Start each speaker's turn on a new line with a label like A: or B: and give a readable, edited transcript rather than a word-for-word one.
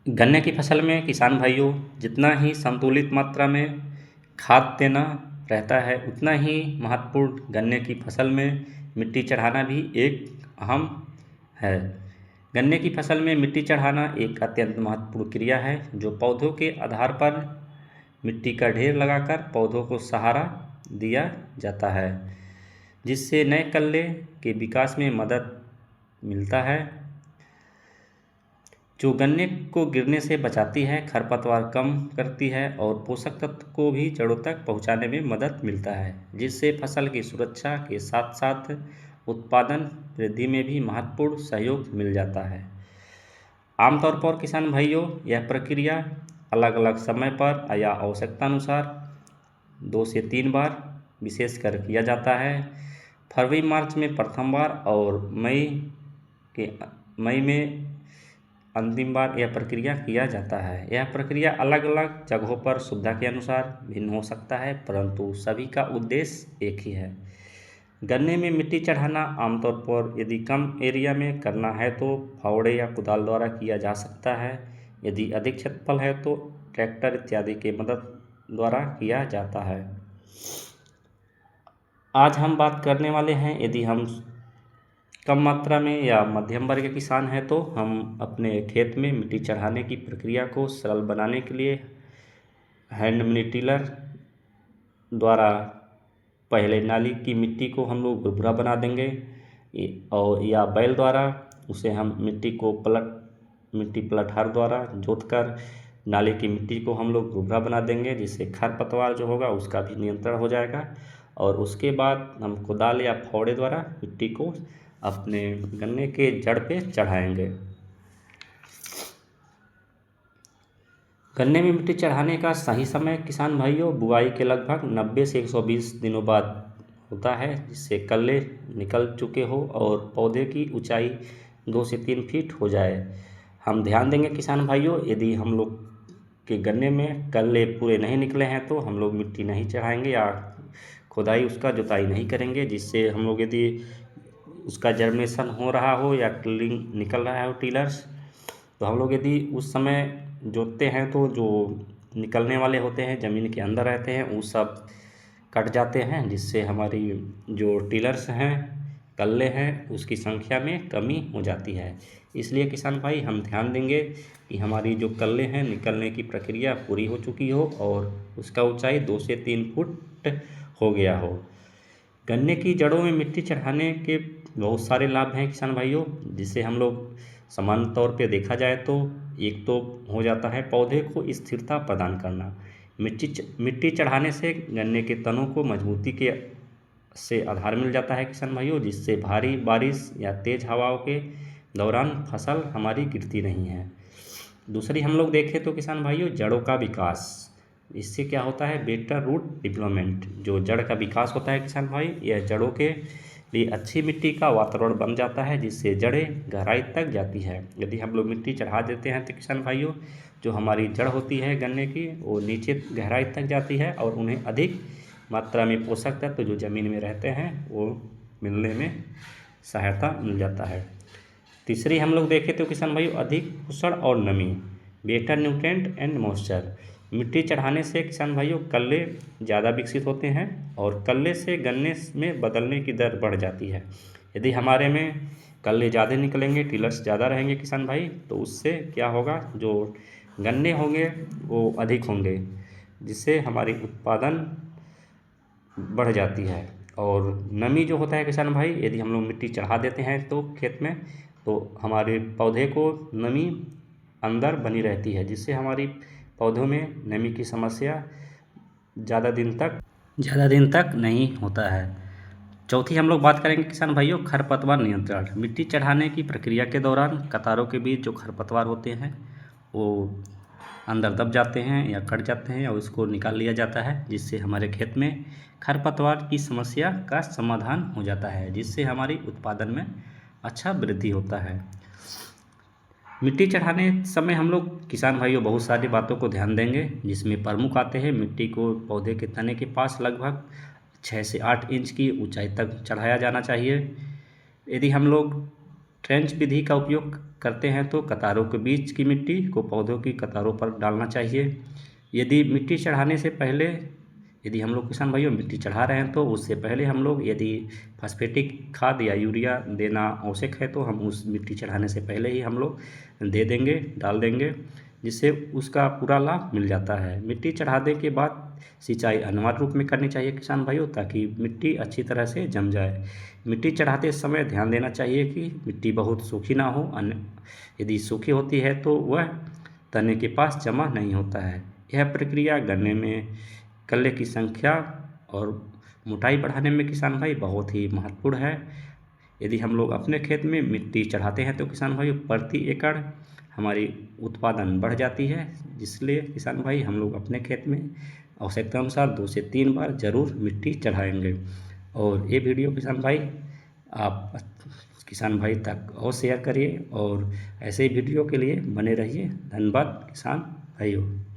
A: गन्ने की फसल में किसान भाइयों जितना ही संतुलित मात्रा में खाद देना रहता है उतना ही महत्वपूर्ण गन्ने की फसल में मिट्टी चढ़ाना भी एक अहम है। गन्ने की फसल में मिट्टी चढ़ाना एक अत्यंत महत्वपूर्ण क्रिया है जो पौधों के आधार पर मिट्टी का ढेर लगाकर पौधों को सहारा दिया जाता है, जिससे नए कल्ले के विकास में मदद मिलता है, जो गन्ने को गिरने से बचाती है, खरपतवार कम करती है और पोषक तत्व को भी जड़ों तक पहुंचाने में मदद मिलता है, जिससे फसल की सुरक्षा के साथ साथ उत्पादन वृद्धि में भी महत्वपूर्ण सहयोग मिल जाता है। आमतौर पर किसान भाइयों यह प्रक्रिया अलग अलग समय पर या आवश्यकता अनुसार 2 से 3 बार विशेषकर किया जाता है। फरवरी मार्च में प्रथम बार और मई में अंतिम बार यह प्रक्रिया किया जाता है। यह प्रक्रिया अलग अलग जगहों पर सुविधा के अनुसार भिन्न हो सकता है, परंतु सभी का उद्देश्य एक ही है। गन्ने में मिट्टी चढ़ाना आमतौर पर यदि कम एरिया में करना है तो फावड़े या कुदाल द्वारा किया जा सकता है। यदि अधिक क्षेत्रफल है तो ट्रैक्टर इत्यादि के मदद द्वारा किया जाता है। आज हम बात करने वाले हैं, यदि हम कम मात्रा में या मध्यम वर्ग के किसान हैं तो हम अपने खेत में मिट्टी चढ़ाने की प्रक्रिया को सरल बनाने के लिए हैंड मिनी टिलर द्वारा पहले नाली की मिट्टी को हम लोग भुरभुरा बना देंगे और या बैल द्वारा उसे हम मिट्टी पलटहार द्वारा जोतकर नाले की मिट्टी को हम लोग भुरभुरा बना देंगे, जिससे खरपतवार जो होगा उसका भी नियंत्रण हो जाएगा। और उसके बाद हम कुदाल या फावड़े द्वारा मिट्टी को अपने गन्ने के जड़ पे चढ़ाएंगे। गन्ने में मिट्टी चढ़ाने का सही समय किसान भाइयों बुआई के लगभग 90 से 120 दिनों बाद होता है, जिससे कल्ले निकल चुके हो और पौधे की ऊंचाई 2 से 3 फीट हो जाए। हम ध्यान देंगे किसान भाइयों, यदि हम लोग के गन्ने में कल्ले पूरे नहीं निकले हैं तो हम लोग मिट्टी नहीं चढ़ाएंगे या खुदाई उसका जुताई नहीं करेंगे, जिससे हम लोग यदि उसका जर्मिनेशन हो रहा हो या टिलिंग निकल रहा हो टिलर्स, तो हम लोग यदि उस समय जोतते हैं तो जो निकलने वाले होते हैं ज़मीन के अंदर रहते हैं वो सब कट जाते हैं, जिससे हमारी जो टिलर्स हैं कल्ले हैं उसकी संख्या में कमी हो जाती है। इसलिए किसान भाई हम ध्यान देंगे कि हमारी जो कल्ले हैं निकलने की प्रक्रिया पूरी हो चुकी हो और उसका ऊंचाई 2 से 3 फुट हो गया हो। गन्ने की जड़ों में मिट्टी चढ़ाने के बहुत सारे लाभ हैं किसान भाइयों, जिसे हम लोग सामान्य तौर पे देखा जाए तो एक तो हो जाता है पौधे को स्थिरता प्रदान करना। मिट्टी चढ़ाने से गन्ने के तनों को मजबूती के से आधार मिल जाता है किसान भाइयों, जिससे भारी बारिश या तेज़ हवाओं के दौरान फसल हमारी गिरती नहीं है। दूसरी हम लोग देखें तो किसान भाइयों जड़ों का विकास, इससे क्या होता है बेटर रूट डेवलपमेंट। जो जड़ का विकास होता है किसान भाई, यह जड़ों के लिए अच्छी मिट्टी का वातावरण बन जाता है, जिससे जड़ें गहराई तक जाती है। यदि हम लोग मिट्टी चढ़ा देते हैं तो किसान भाइयों जो हमारी जड़ होती है गन्ने की वो नीचे गहराई तक जाती है और उन्हें अधिक मात्रा में पोषक तत्व जो ज़मीन में रहते हैं वो मिलने में सहायता मिल जाता है। तीसरी हम लोग देखें तो किसान भाइयों अधिक पोषण और नमी, बेटर न्यूट्रेंट एंड मॉइस्चर। मिट्टी चढ़ाने से किसान भाइयों कल्ले ज़्यादा विकसित होते हैं और कल्ले से गन्ने में बदलने की दर बढ़ जाती है। यदि हमारे में कल्ले ज़्यादा निकलेंगे, टिलर्स ज़्यादा रहेंगे किसान भाई, तो उससे क्या होगा जो गन्ने होंगे वो अधिक होंगे, जिससे हमारी उत्पादन बढ़ जाती है। और नमी जो होता है किसान भाई, यदि हम लोग मिट्टी चढ़ा देते हैं तो खेत में तो हमारे पौधे को नमी अंदर बनी रहती है, जिससे हमारी पौधों में नमी की समस्या ज़्यादा दिन तक नहीं होता है। चौथी हम लोग बात करेंगे किसान भाइयों खरपतवार नियंत्रण। मिट्टी चढ़ाने की प्रक्रिया के दौरान कतारों के बीच जो खरपतवार होते हैं वो अंदर दब जाते हैं या कट जाते हैं और उसको निकाल लिया जाता है, जिससे हमारे खेत में खरपतवार की समस्या का समाधान हो जाता है, जिससे हमारी उत्पादन में अच्छा वृद्धि होता है। मिट्टी चढ़ाने समय हम लोग किसान भाइयों बहुत सारी बातों को ध्यान देंगे, जिसमें प्रमुख आते हैं मिट्टी को पौधे के तने के पास लगभग 6 से 8 इंच की ऊंचाई तक चढ़ाया जाना चाहिए। यदि हम लोग ट्रेंच विधि का उपयोग करते हैं तो कतारों के बीच की मिट्टी को पौधों की कतारों पर डालना चाहिए। यदि मिट्टी चढ़ाने से पहले यदि हम लोग किसान भाइयों मिट्टी चढ़ा रहे हैं तो उससे पहले हम लोग यदि फॉस्फेटिक खाद या यूरिया देना आवश्यक है तो हम उस मिट्टी चढ़ाने से पहले ही हम लोग दे देंगे, डाल देंगे, जिससे उसका पूरा लाभ मिल जाता है। मिट्टी चढ़ाने के बाद सिंचाई अनिवार्य रूप में करनी चाहिए किसान भाइयों, ताकि मिट्टी अच्छी तरह से जम जाए। मिट्टी चढ़ाते समय ध्यान देना चाहिए कि मिट्टी बहुत सूखी ना हो, अन्य यदि सूखी होती है तो वह तने के पास जमा नहीं होता है। यह प्रक्रिया गन्ने में कल्ले की संख्या और मोटाई बढ़ाने में किसान भाई बहुत ही महत्वपूर्ण है। यदि हम लोग अपने खेत में मिट्टी चढ़ाते हैं तो किसान भाई प्रति एकड़ हमारी उत्पादन बढ़ जाती है, इसलिए किसान भाई हम लोग अपने खेत में आवश्यकता अनुसार 2 से 3 बार ज़रूर मिट्टी चढ़ाएंगे। और ये वीडियो किसान भाई आप किसान भाई तक और शेयर करिए और ऐसे ही वीडियो के लिए बने रहिए। धन्यवाद किसान भाइयों।